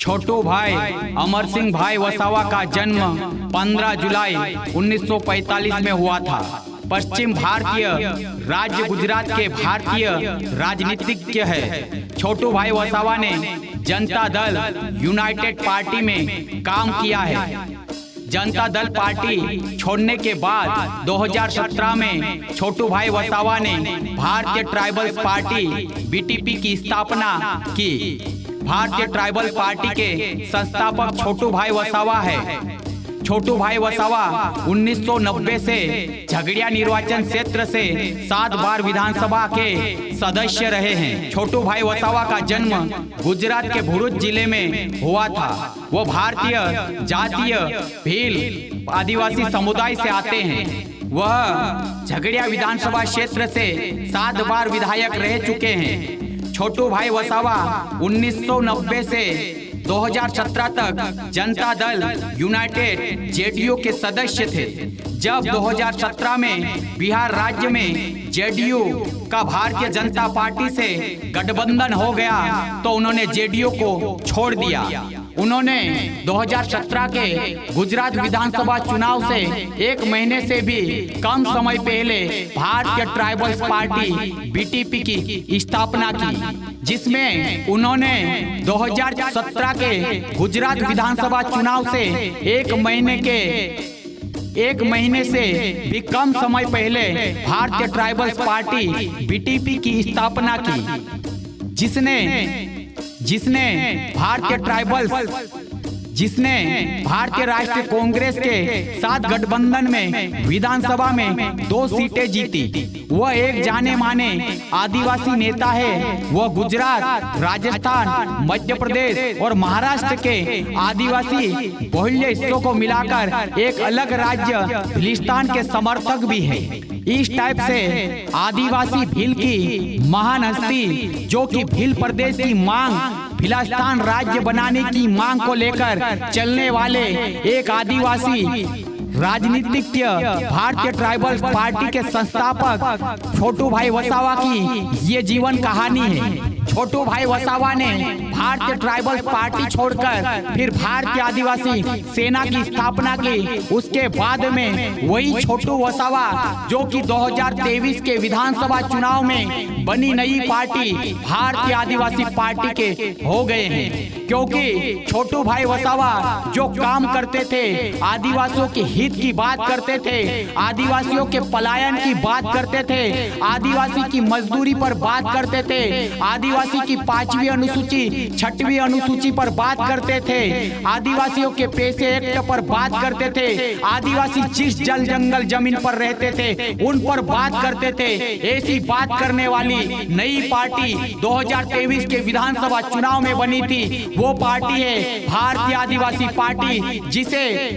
छोटू भाई अमर सिंह भाई वसावा का जन्म 15 जुलाई 1945 में हुआ था। पश्चिम भारतीय राज्य गुजरात के भारतीय राजनीतिज्ञ है। छोटू भाई वसावा ने जनता दल यूनाइटेड पार्टी में काम किया है। जनता दल पार्टी छोड़ने के बाद 2017 में छोटू भाई वसावा ने भारतीय ट्राइबल्स पार्टी बीटीपी की स्थापना की। भारतीय ट्राइबल पार्टी के संस्थापक छोटू भाई वसावा है। छोटू भाई वसावा 1990 से झगड़िया निर्वाचन क्षेत्र से 7 बार विधानसभा के सदस्य रहे हैं। छोटू भाई वसावा का जन्म गुजरात के भरूच जिले में हुआ था। वो भारतीय जातीय भील आदिवासी समुदाय से आते हैं। वह झगड़िया विधानसभा क्षेत्र से 7 बार विधायक रह चुके हैं। छोटू भाई वसावा 1990 से 2017 तक जनता दल यूनाइटेड जेडीयू के सदस्य थे। जब 2017 में बिहार राज्य में जेडीयू का भारतीय जनता पार्टी से गठबंधन हो गया तो उन्होंने जेडीयू को छोड़ दिया। उन्होंने 2017 के गुजरात विधानसभा चुनाव से 1 महीने से भी कम समय पहले भारतीय ट्राइबल्स पार्टी बीटीपी की स्थापना की, जिसमें उन्होंने 2017 के गुजरात विधानसभा चुनाव से 1 महीने से भी कम समय पहले भारतीय ट्राइबल्स पार्टी बीटीपी की स्थापना की, जिसने भारतीय राष्ट्रीय कांग्रेस के साथ गठबंधन में विधानसभा में 2 सीटें जीती। वह एक जाने माने आदिवासी नेता है। वह गुजरात, राजस्थान, मध्य प्रदेश और महाराष्ट्र के आदिवासी बहुल्य हिस्सों को मिलाकर एक अलग राज्य फिलिस्तीन के समर्थक भी है। इस टाइप से आदिवासी भील की महान हस्ती, जो कि भील प्रदेश की मांग फिलिस्तीन राज्य बनाने की मांग को लेकर चलने वाले एक आदिवासी राजनीतिज्ञ, भारतीय ट्राइबल पार्टी के संस्थापक छोटू भाई वसावा की ये जीवन कहानी है। छोटू भाई वसावा ने भारतीय ट्राइबल पार्टी छोड़कर फिर भारतीय आदिवासी सेना की स्थापना की। उसके बाद में वही छोटू वसावा, जो कि 2023 के विधानसभा चुनाव में बनी नई पार्टी भारतीय आदिवासी पार्टी के हो गए हैं। क्योंकि छोटू भाई वसावा जो काम करते थे, आदिवासियों के हित की बात करते थे, आदिवासियों के पलायन की बात करते थे, आदिवासी की मजदूरी पर बात करते थे, आदिवासी की 5वीं अनुसूची 6वीं अनुसूची पर बात करते थे, आदिवासियों के पैसे एक्ट पर बात करते थे, आदिवासी जिस जल जंगल जमीन पर रहते थे उन पर बात करते थे। ऐसी बात करने वाली नई पार्टी 2023 के विधानसभा चुनाव में बनी थी। वो पार्टी है भारतीय आदिवासी पार्टी,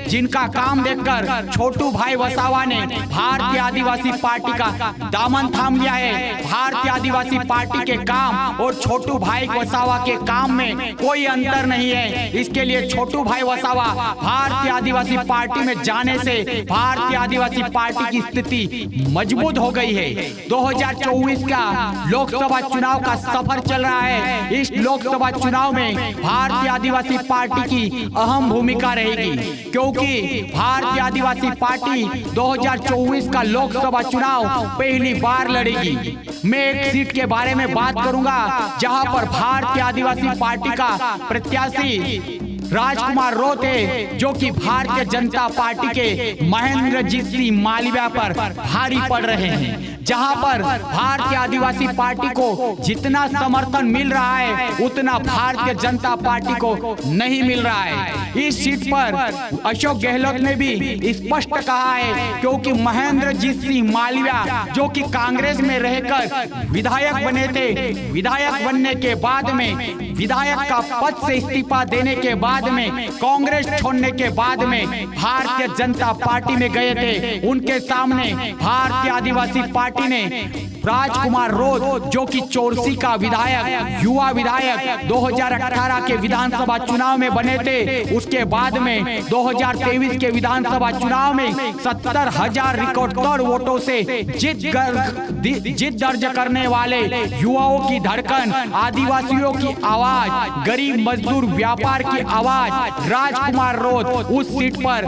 जिनका काम देखकर छोटू भाई वसावा ने भारतीय आदिवासी पार्टी का दामन थाम लिया है। भारतीय आदिवासी पार्टी के काम और छोटू भाई वसावा के काम में कोई अंतर नहीं है। इसके लिए छोटू भाई वसावा भारतीय आदिवासी पार्टी में जाने से भारतीय आदिवासी पार्टी की स्थिति मजबूत हो गई है। 2024 का लोकसभा चुनाव का सफर चल रहा है। इस लोकसभा चुनाव में भारतीय आदिवासी पार्टी की अहम भूमिका रहेगी, क्योंकि भारतीय आदिवासी पार्टी 2024 का लोकसभा चुनाव पहली बार लड़ेगी। मैं एक सीट के बारे में बात करूंगा जहां पर भारतीय आदिवासी पार्टी का प्रत्याशी राजकुमार रोत है, जो कि भारतीय जनता पार्टी के महेंद्रजीत सिंह मालविया पर भारी पड़ रहे हैं। जहां पर भारतीय आदिवासी पार्टी को जितना समर्थन मिल रहा है उतना भारतीय जनता पार्टी को नहीं मिल रहा है। इस सीट पर अशोक गहलोत ने भी स्पष्ट कहा है, क्योंकि महेंद्रजीत सिंह मालविया जो कि कांग्रेस में रहकर विधायक बने थे, विधायक बनने के बाद में विधायक का पद से इस्तीफा देने के बाद में कांग्रेस छोड़ने के बाद में भारतीय जनता पार्टी में गए थे। उनके सामने भारतीय आदिवासी पार्टी ने राजकुमार रोध जो कि चोरसी का विधायक, युवा विधायक 2018 के विधानसभा चुनाव में बने थे। उसके बाद में 2023 के विधानसभा चुनाव में 70,000 रिकॉर्ड तोड़ वोटों से जीत दर्ज करने वाले युवाओं की धड़कन, आदिवासियों की आवाज, गरीब मजदूर व्यापार की आवाज राजकुमार रोध उस सीट पर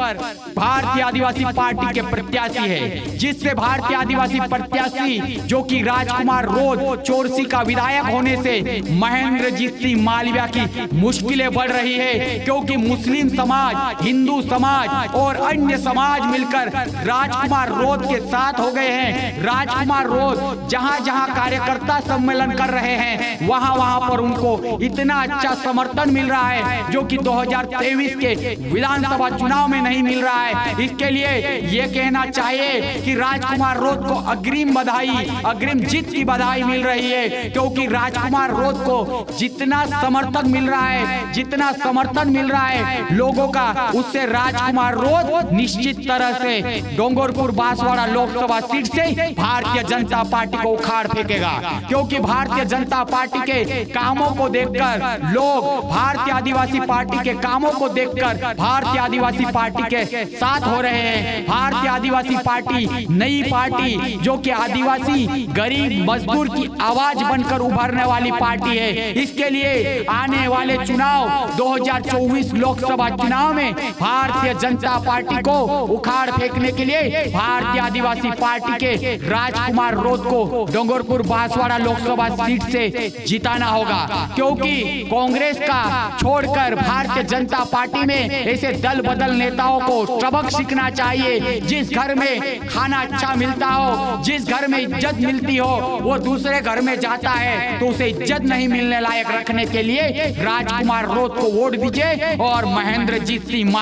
भारतीय आदिवासी पार्टी के प्रत्याशी है। जिससे भारतीय आदिवासी प्रत्याशी जो कि राजकुमार रोध चोरसी का विधायक होने से महेंद्रजीत सिंह मालविया की मुश्किलें बढ़ रही है, क्योंकि मुस्लिम समाज, हिंदू समाज और अन्य समाज मिलकर राजकुमार रोध के साथ हो गए हैं। राजकुमार रोध जहां जहां कार्यकर्ता सम्मेलन कर रहे हैं वहां वहां पर उनको इतना अच्छा समर्थन मिल रहा है जो कि 2023 के विधानसभा चुनाव में नहीं मिल रहा है। इसके लिए ये कहना चाहिए कि राजकुमार रोध को अग्रिम बधाई, अग्रिम जीत की बधाई मिल रही है, क्योंकि राजकुमार रोध को जितना समर्थन मिल रहा है, जितना समर्थन मिल रहा है लोगों का, उससे राजकुमार रोध निश्चित तरह से डोंगरपुर बांसवाड़ा लोकसभा सीट से भारतीय जनता पार्टी को उखाड़ फेंकेगा। क्योंकि भारतीय जनता पार्टी के कामों को देखकर लोग भारतीय आदिवासी पार्टी के कामों को देखकर भारतीय आदिवासी पार्टी के साथ हो रहे हैं। भारतीय आदिवासी पार्टी नई पार्टी जो कि आदिवासी गरीब मजदूर की आवाज बनकर उभरने वाली पार्टी है। इसके लिए आने वाले चुनाव 2024 लोकसभा चुनाव में भारतीय जनता पार्टी को उखाड़ फेंकने के लिए भारतीय आदिवासी पार्टी के राजकुमार रोध को डोंगरपुर बांसवाड़ा लोकसभा सीट से जिताना होगा। क्योंकि कांग्रेस का छोड़कर भारतीय जनता पार्टी में ऐसे दल बदल नेताओं को सबक सीखना चाहिए। जिस घर में खाना अच्छा मिलता हो, जिस घर में इज्जत मिलती हो, वो दूसरे घर में जाता है तो उसे इज्जत नहीं मिलने लायक रखने के लिए राजकुमार रोध को वोट दीजिए और महेंद्रजीत सिंह